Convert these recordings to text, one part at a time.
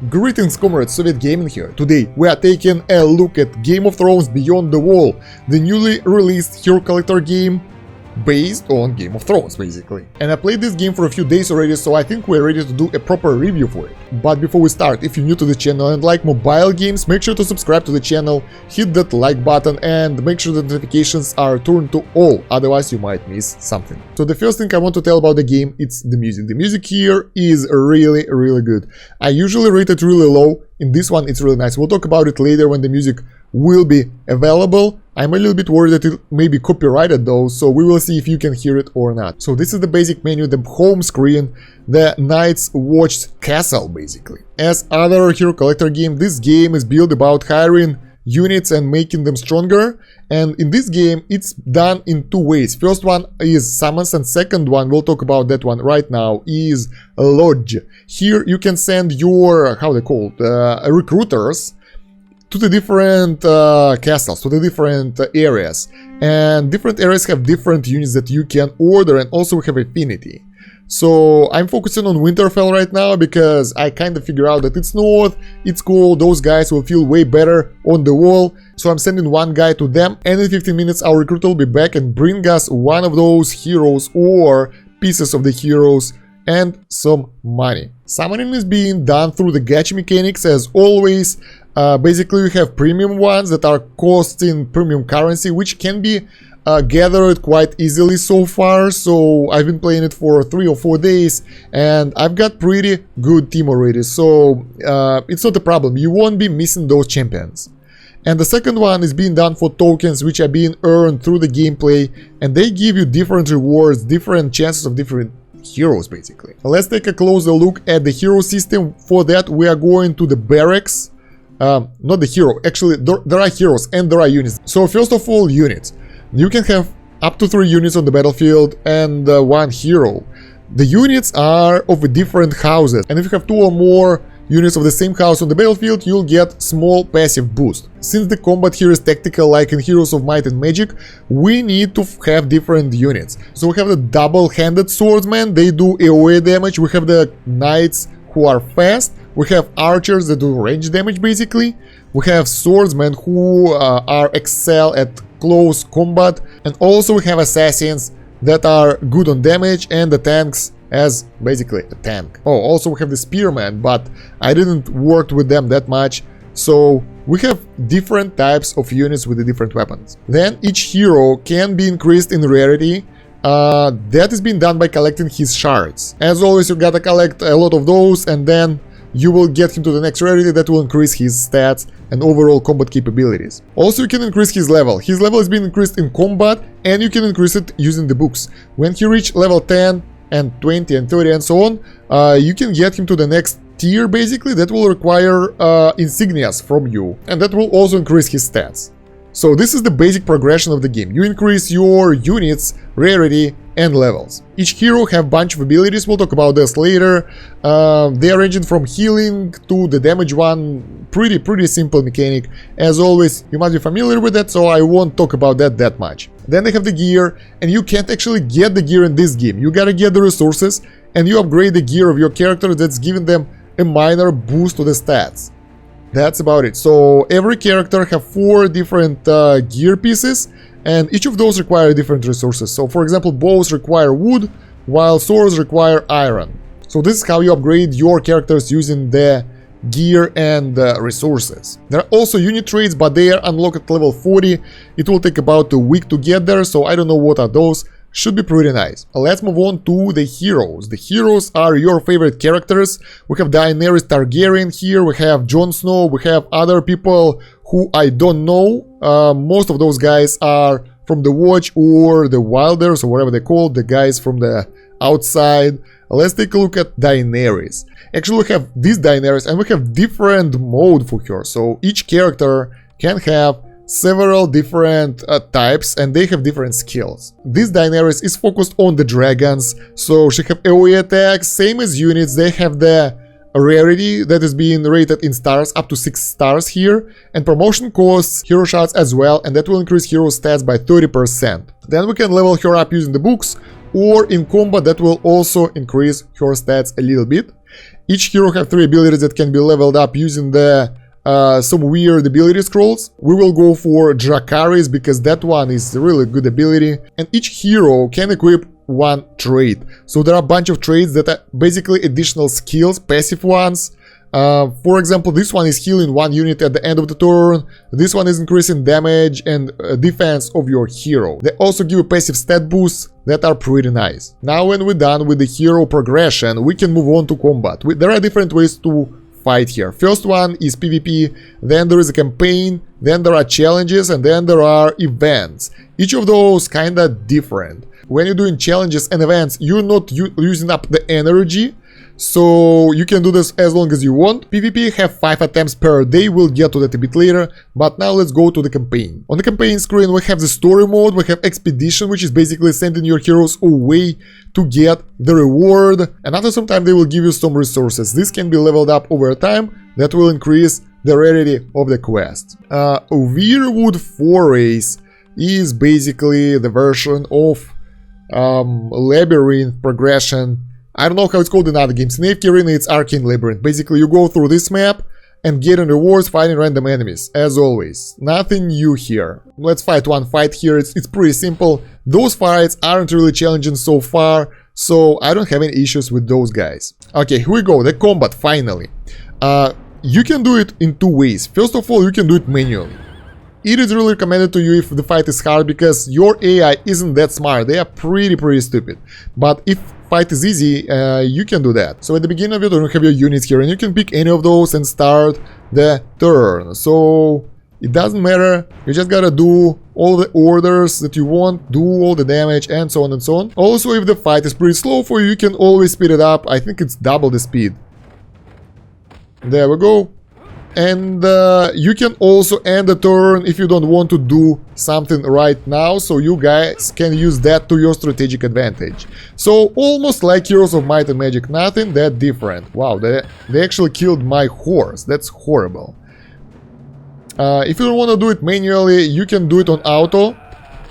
Greetings comrades, Soviet Gaming here. Today we are taking a look at Game of Thrones Beyond the Wall, the newly released hero collector game based on Game of Thrones basically. And I played this game for a few days already, so I think we're ready to do a proper review for it. But before we start, if you're new to the channel and like mobile games, make sure to subscribe to the channel, hit that like button and make sure the notifications are turned to all, otherwise you might miss something. So the first thing I want to tell about the game, it's the music. The music here is really good. I usually rate it really low. In this one it's really nice. We'll talk about it later when the music will be available. I'm a little bit worried that it may be copyrighted though, so we will see if you can hear it or not. So this is the basic menu, the home screen, the Night's Watch castle basically. As other hero collector game, this game is built about hiring units and making them stronger, and in this game it's done in two ways. First one is summons, and second one, we'll talk about that one right now, is lodge. Here you can send your, how they called, recruiters to the different castles, to the different areas, and different areas have different units that you can order, and also have affinity. So I'm focusing on Winterfell right now because I kind of figure out that it's north, it's cool, those guys will feel way better on the wall, so I'm sending one guy to them, and in 15 minutes our recruiter will be back and bring us one of those heroes or pieces of the heroes and some money. Summoning is being done through the gacha mechanics as always. Basically, we have premium ones that are costing premium currency, which can be gathered quite easily so far. So I've been playing it for 3 or 4 days, and I've got pretty good team already. So it's not a problem. You won't be missing those champions. And the second one is being done for tokens, which are being earned through the gameplay, and they give you different rewards, different chances of different heroes basically. Let's take a closer look at the hero system. For that, we are going to the barracks. Not the hero, actually there are heroes and there are units. So first of all, units. You can have up to 3 units on the battlefield and 1 hero. The units are of different houses, and if you have 2 or more units of the same house on the battlefield, you'll get small passive boost. Since the combat here is tactical like in Heroes of Might and Magic, we need to have different units. So we have the double-handed swordsmen, they do AoE damage. We have the knights who are fast. We have archers that do range damage basically. We have swordsmen who are excel at close combat, and also we have assassins that are good on damage, and the tanks as basically a tank. Oh, also we have the spearmen, but I didn't work with them that much. So we have different types of units with the different weapons. Then each hero can be increased in rarity. That is being done by collecting his shards. As always, you gotta collect a lot of those, and then you will get him to the next rarity that will increase his stats and overall combat capabilities. Also, you can increase his level. His level is being increased in combat, and you can increase it using the books. When he reaches level 10 and 20 and 30 and so on, you can get him to the next tier basically. That will require insignias from you, and that will also increase his stats. So this is the basic progression of the game. You increase your units, rarity and levels. Each hero have bunch of abilities, we'll talk about this later. They are ranging from healing to the damage one. Pretty simple mechanic. As always, you must be familiar with that, so I won't talk about that much. Then they have the gear, and you can't actually get the gear in this game. You gotta get the resources, and you upgrade the gear of your character that's giving them a minor boost to the stats. That's about it. So every character have 4 different gear pieces, and each of those require different resources. So for example, bows require wood, while swords require iron. So this is how you upgrade your characters using the gear and resources. There are also unit traits, but they are unlocked at level 40. It will take about a week to get there, so I don't know what are those. Should be pretty nice. Let's move on to the heroes. The heroes are your favorite characters. We have Daenerys Targaryen here, we have Jon Snow, we have other people who I don't know. Most of those guys are from the Watch or the Wilders or whatever they call, the guys from the outside. Let's take a look at Daenerys. Actually, we have this Daenerys and we have different mode for her. So each character can have several different types, and they have different skills. This Daenerys is focused on the dragons, so she have AoE attacks, same as units. They have the rarity that is being rated in stars, up to 6 stars here, and promotion costs hero shots as well, and that will increase hero stats by 30%. Then we can level her up using the books, or in combat that will also increase her stats a little bit. Each hero have 3 abilities that can be leveled up using the some weird ability scrolls. We will go for Dracarys because that one is a really good ability. And each hero can equip one trait. So there are a bunch of traits that are basically additional skills, passive ones. For example, this one is healing 1 unit at the end of the turn. This one is increasing damage and defense of your hero. They also give a passive stat boosts that are pretty nice. Now when we're done with the hero progression, we can move on to combat. There are different ways to fight here. First one is PvP, then there is a campaign, then there are challenges, and then there are events. Each of those kinda different. When you're doing challenges and events, you're not using up the energy, so you can do this as long as you want. PvP have 5 attempts per day, we'll get to that a bit later, but now let's go to the campaign. On the campaign screen we have the story mode, we have expedition, which is basically sending your heroes away to get the reward, and after some time they will give you some resources. This can be leveled up over time, that will increase the rarity of the quest. Weirwood Forays is basically the version of Labyrinth progression. I don't know how it's called in other games. In AFK Arena it's Arcane Labyrinth. Basically you go through this map and getting rewards fighting random enemies, as always. Nothing new here. Let's fight one fight here, it's pretty simple. Those fights aren't really challenging so far, so I don't have any issues with those guys. Okay, here we go, the combat, finally. You can do it in 2 ways. First of all, you can do it manually. It is really recommended to you if the fight is hard, because your AI isn't that smart, they are pretty stupid. But if fight is easy, you can do that. So at the beginning of your turn you have your units here, and you can pick any of those and start the turn. So it doesn't matter, you just gotta do all the orders that you want, do all the damage, and so on and so on. Also, if the fight is pretty slow for you, you can always speed it up. I think it's double the speed. There we go. And you can also end the turn if you don't want to do something right now, so you guys can use that to your strategic advantage. So almost like Heroes of Might and Magic, nothing that different. Wow, they actually killed my horse, that's horrible. If you don't want to do it manually, you can do it on auto,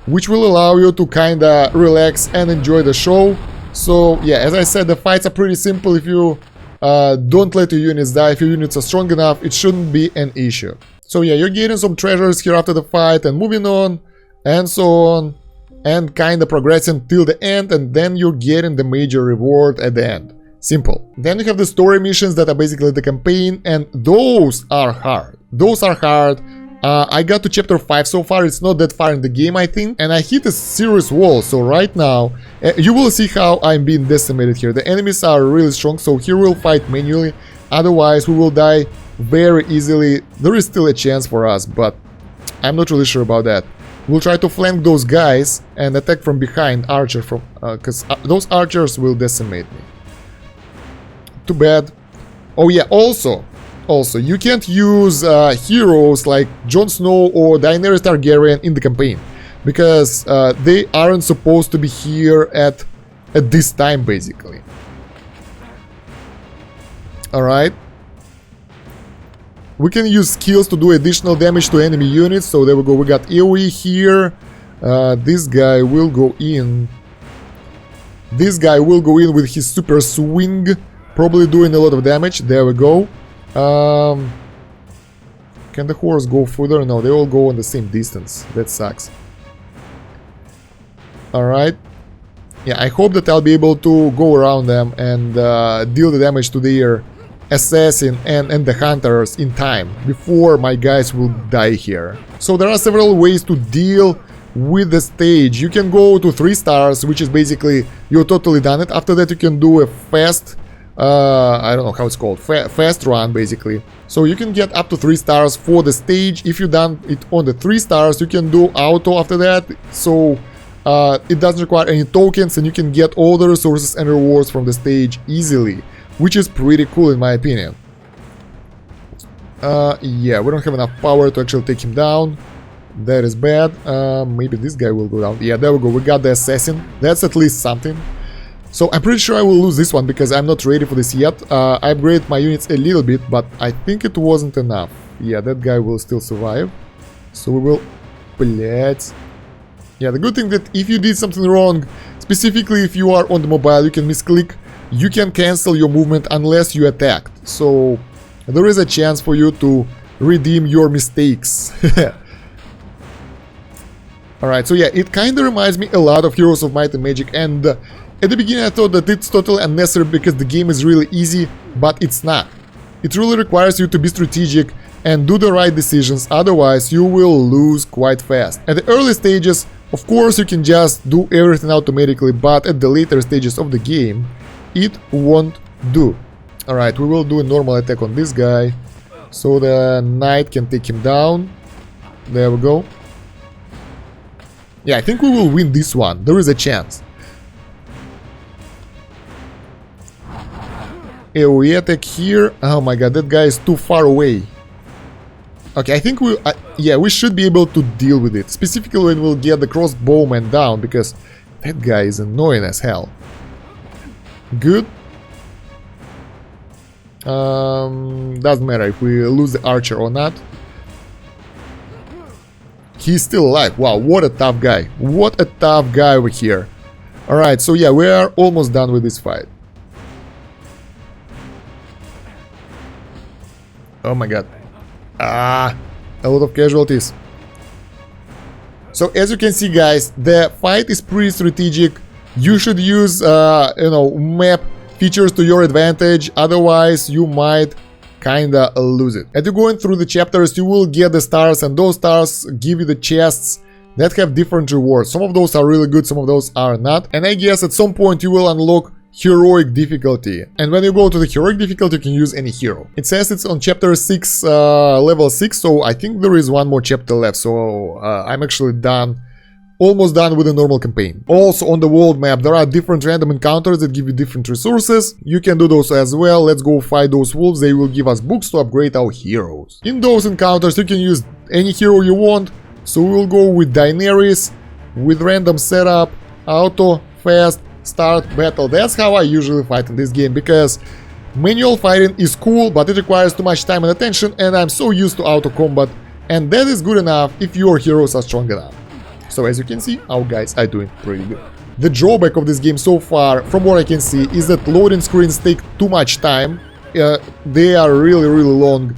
which will allow you to kinda relax and enjoy the show. So yeah, as I said, the fights are pretty simple. If you don't let your units die. If your units are strong enough, it shouldn't be an issue. So yeah, you're getting some treasures here after the fight and moving on and so on and kind of progressing till the end, and then you're getting the major reward at the end. Simple. Then you have the story missions that are basically the campaign, and those are hard. Those are hard. I got to chapter 5 so far, it's not that far in the game I think, and I hit a serious wall, so right now you will see how I'm being decimated here. The enemies are really strong, so here we'll fight manually, otherwise we will die very easily. There is still a chance for us, but I'm not really sure about that. We'll try to flank those guys and attack from behind, archer from, because those archers will decimate me. Too bad. Oh yeah, also, you can't use heroes like Jon Snow or Daenerys Targaryen in the campaign, because they aren't supposed to be here at this time, basically. Alright. We can use skills to do additional damage to enemy units, so there we go, we got AoE here. This guy will go in. This guy will go in with his super swing, probably doing a lot of damage. There we go. Can the horse go further? No, they all go on the same distance. That sucks. Alright. Yeah, I hope that I'll be able to go around them and deal the damage to their assassin and the hunters in time, before my guys will die here. So there are several ways to deal with the stage. You can go to 3 stars, which is basically you're totally done it. After that you can do a fast I don't know how it's called, fast run basically. So you can get up to 3 stars for the stage. If you done it on the 3 stars, you can do auto after that, so it doesn't require any tokens, and you can get all the resources and rewards from the stage easily, which is pretty cool in my opinion. Yeah, we don't have enough power to actually take him down. That is bad. Maybe this guy will go down. Yeah, there we go, we got the assassin. That's at least something. So I'm pretty sure I will lose this one because I'm not ready for this yet. I upgraded my units a little bit, but I think it wasn't enough. Yeah, that guy will still survive. So we will... Blять. Yeah, the good thing that if you did something wrong, specifically if you are on the mobile, you can misclick you can cancel your movement unless you attacked. So there is a chance for you to redeem your mistakes. Alright, so yeah, it kinda reminds me a lot of Heroes of Might and Magic, and at the beginning I thought that it's totally unnecessary because the game is really easy, but it's not. It really requires you to be strategic and do the right decisions, otherwise you will lose quite fast. At the early stages, of course, you can just do everything automatically, but at the later stages of the game, it won't do. Alright, we will do a normal attack on this guy, so the knight can take him down. There we go. Yeah, I think we will win this one. There is a chance. AoE attack here. Oh my god, that guy is too far away. Okay, I think yeah, we should be able to deal with it. Specifically when we'll get the crossbowman down, because that guy is annoying as hell. Good. Doesn't matter if we lose the archer or not. He's still alive. Wow, what a tough guy. What a tough guy over here. Alright, so yeah, we are almost done with this fight. Oh my god. Ah, a lot of casualties. So as you can see, guys, the fight is pretty strategic. You should use, map features to your advantage, otherwise you might kinda lose it. As you're going through the chapters, you will get the stars, and those stars give you the chests that have different rewards. Some of those are really good, some of those are not. And I guess at some point you will unlock heroic difficulty. And when you go to the heroic difficulty, you can use any hero. It says it's on chapter 6, level 6, so I think there is one more chapter left. So I'm actually almost done with the normal campaign. Also on the world map there are different random encounters that give you different resources. You can do those as well. Let's go fight those wolves. They will give us books to upgrade our heroes. In those encounters you can use any hero you want. So we'll go with Daenerys, with random setup, auto, fast, start, battle. That's how I usually fight in this game, because manual fighting is cool, but it requires too much time and attention, and I'm so used to auto combat, and that is good enough if your heroes are strong enough. So as you can see, our guys are doing pretty good. The drawback of this game so far, from what I can see, is that loading screens take too much time. They are really long.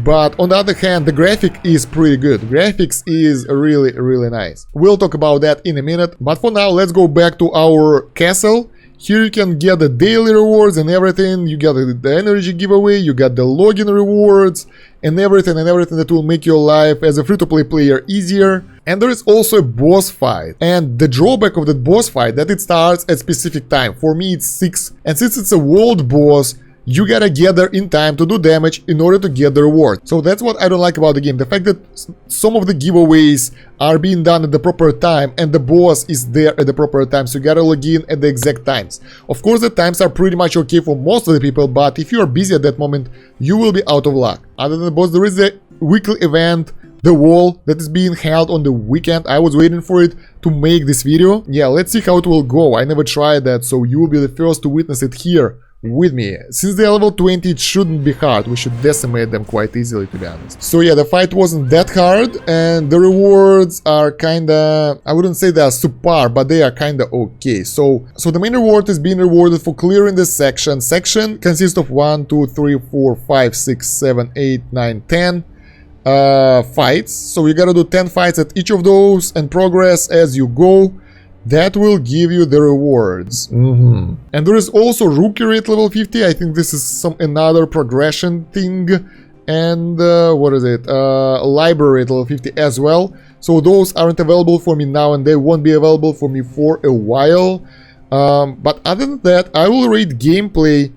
But on the other hand, the graphic is pretty good. Graphics is really nice. We'll talk about that in a minute. But for now, let's go back to our castle. Here you can get the daily rewards and everything. You get the energy giveaway, you got the login rewards, and everything that will make your life as a free-to-play player easier. And there is also a boss fight. And the drawback of that boss fight that it starts at specific time. For me it's 6. And since it's a world boss, you gotta get there in time to do damage in order to get the reward. So that's what I don't like about the game. The fact that some of the giveaways are being done at the proper time and the boss is there at the proper time. So you gotta log in at the exact times. Of course the times are pretty much okay for most of the people, but if you are busy at that moment, you will be out of luck. Other than the boss, there is a weekly event, the wall, that is being held on the weekend. I was waiting for it to make this video. Yeah, let's see how it will go. I never tried that, so you will be the first to witness it here with me. Since they are level 20, it shouldn't be hard. We should decimate them quite easily, to be honest. So yeah, the fight wasn't that hard, and the rewards are kinda, I wouldn't say they are subpar, but they are kinda okay. So the main reward is being rewarded for clearing this section. Section consists of 1, 2, 3, 4, 5, 6, 7, 8, 9, 10 fights. So you gotta do 10 fights at each of those and progress as you go. That will give you the rewards. And there is also rookie rate level 50. I think this is another progression thing. And what is it? Library rate level 50 as well. So those aren't available for me now, and they won't be available for me for a while. But other than that, I will rate gameplay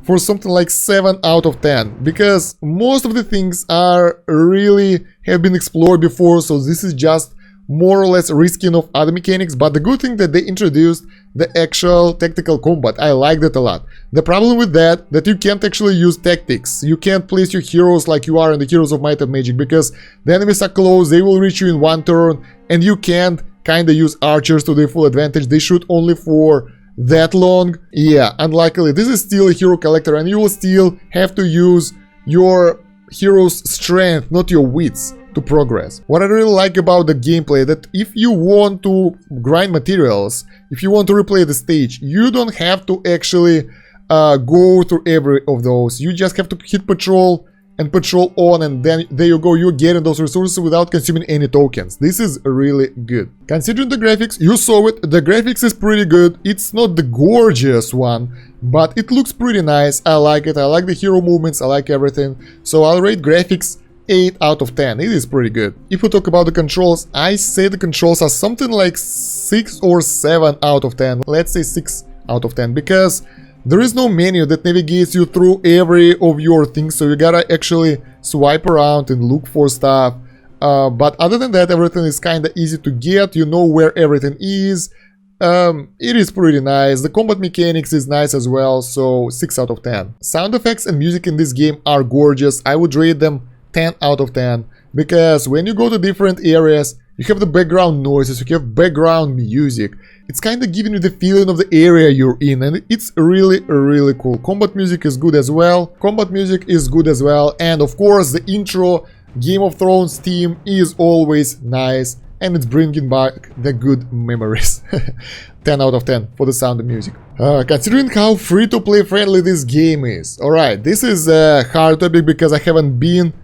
for something like 7 out of 10, because most of the things have been explored before. So this is just more or less reskin of other mechanics. But the good thing that they introduced the actual tactical combat. I like that a lot. The problem with that you can't actually use tactics. You can't place your heroes like you are in the Heroes of Might and Magic, because the enemies are close, they will reach you in one turn, and you can't kinda use archers to their full advantage. They shoot only for that long. Yeah, unluckily this is still a hero collector, and you will still have to use your hero's strength, not your wits, to progress. What I really like about the gameplay, that if you want to grind materials, if you want to replay the stage, you don't have to actually go through every of those. You just have to hit patrol and patrol on, and then there you go, you're getting those resources without consuming any tokens. This is really good. Considering the graphics, you saw it, the graphics is pretty good. It's not the gorgeous one, but it looks pretty nice. I like it, I like the hero movements, I like everything. So I'll rate graphics 8 out of 10. It is pretty good. If we talk about the controls, I say the controls are something like 6 or 7 out of 10. Let's say 6 out of 10, because there is no menu that navigates you through every of your things, so you gotta actually swipe around and look for stuff. But other than that, everything is kinda easy to get, you know where everything is. It is pretty nice. The combat mechanics is nice as well, so 6 out of 10. Sound effects and music in this game are gorgeous. I would rate them 10 out of 10, because when you go to different areas, you have the background noises, you have background music. It's kind of giving you the feeling of the area you're in, and it's really, really cool. Combat music is good as well. And of course, the intro Game of Thrones theme is always nice, and it's bringing back the good memories. 10 out of 10 for the sound and music. Considering how free-to-play friendly this game is. Alright, this is a hard topic because I haven't been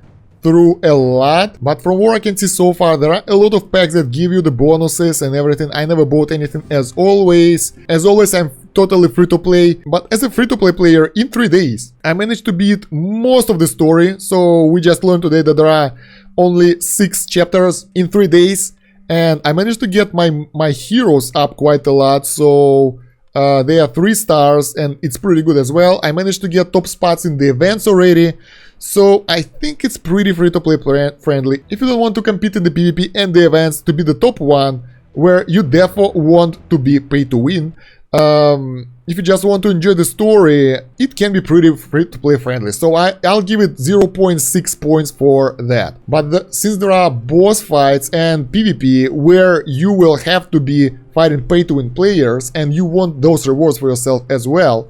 through a lot, but from what I can see so far, there are a lot of packs that give you the bonuses and everything. I never bought anything as always. I'm totally free to play, but as a free to play player, in 3 days I managed to beat most of the story. So we just learned today that there are only 6 chapters in 3 days, and I managed to get my heroes up quite a lot. So they are 3 stars, and it's pretty good as well. I managed to get top spots in the events already. So I think it's pretty free-to-play friendly. If you don't want to compete in the PvP and the events to be the top one, where you therefore want to be pay to win, if you just want to enjoy the story, it can be pretty free-to-play friendly. So I'll give it 0.6 points for that. But since there are boss fights and PvP where you will have to be fighting pay-to-win players and you want those rewards for yourself as well,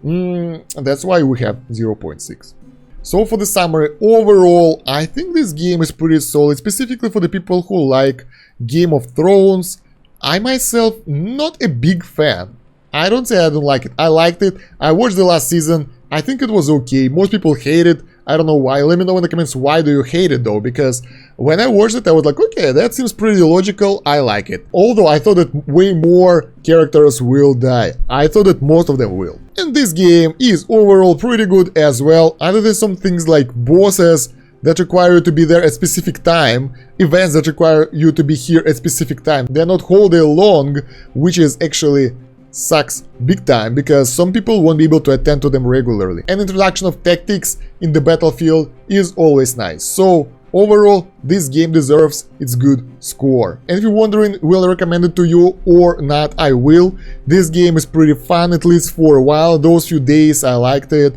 that's why we have 0.6. So for the summary, overall, I think this game is pretty solid, specifically for the people who like Game of Thrones. I myself, not a big fan. I don't say I don't like it. I liked it. I watched the last season. I think it was okay. Most people hate it. I don't know why. Let me know in the comments why do you hate it though, because when I watched it I was like, okay, that seems pretty logical, I like it. Although I thought that way more characters will die. I thought that most of them will. And this game is overall pretty good as well, other than some things like bosses that require you to be there at specific time, events that require you to be here at specific time. They're not all day long, which is actually sucks big time, because some people won't be able to attend to them regularly. And introduction of tactics in the battlefield is always nice. So overall, this game deserves its good score. And if you're wondering, will I recommend it to you or not, I will. This game is pretty fun, at least for a while. Those few days I liked it.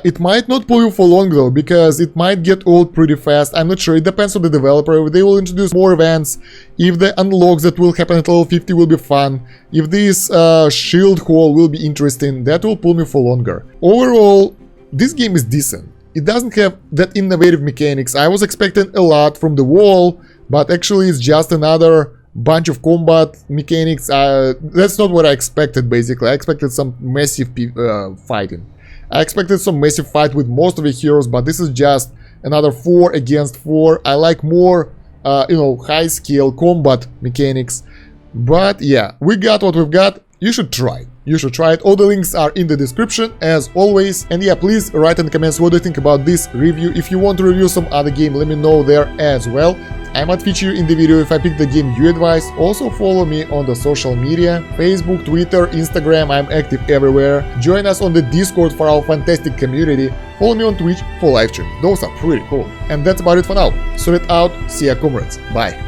It might not pull you for long though, because it might get old pretty fast. I'm not sure, it depends on the developer. If they will introduce more events, if the unlocks that will happen at level 50 will be fun, if this shield haul will be interesting, that will pull me for longer. Overall, this game is decent. It doesn't have that innovative mechanics. I was expecting a lot from the wall, but actually it's just another bunch of combat mechanics. That's not what I expected basically. I expected some massive fighting. I expected some massive fight with most of the heroes, but this is just another 4 against 4. I like more, high scale combat mechanics. But yeah, we got what we've got. You should try it. You should try it. All the links are in the description as always. And yeah, please write in the comments what do you think about this review. If you want to review some other game, let me know there as well. I might feature you in the video if I pick the game you advise. Also follow me on the social media, Facebook, Twitter, Instagram, I'm active everywhere. Join us on the Discord for our fantastic community. Follow me on Twitch for live stream. Those are pretty cool. And that's about it for now. So it out, see ya comrades, bye.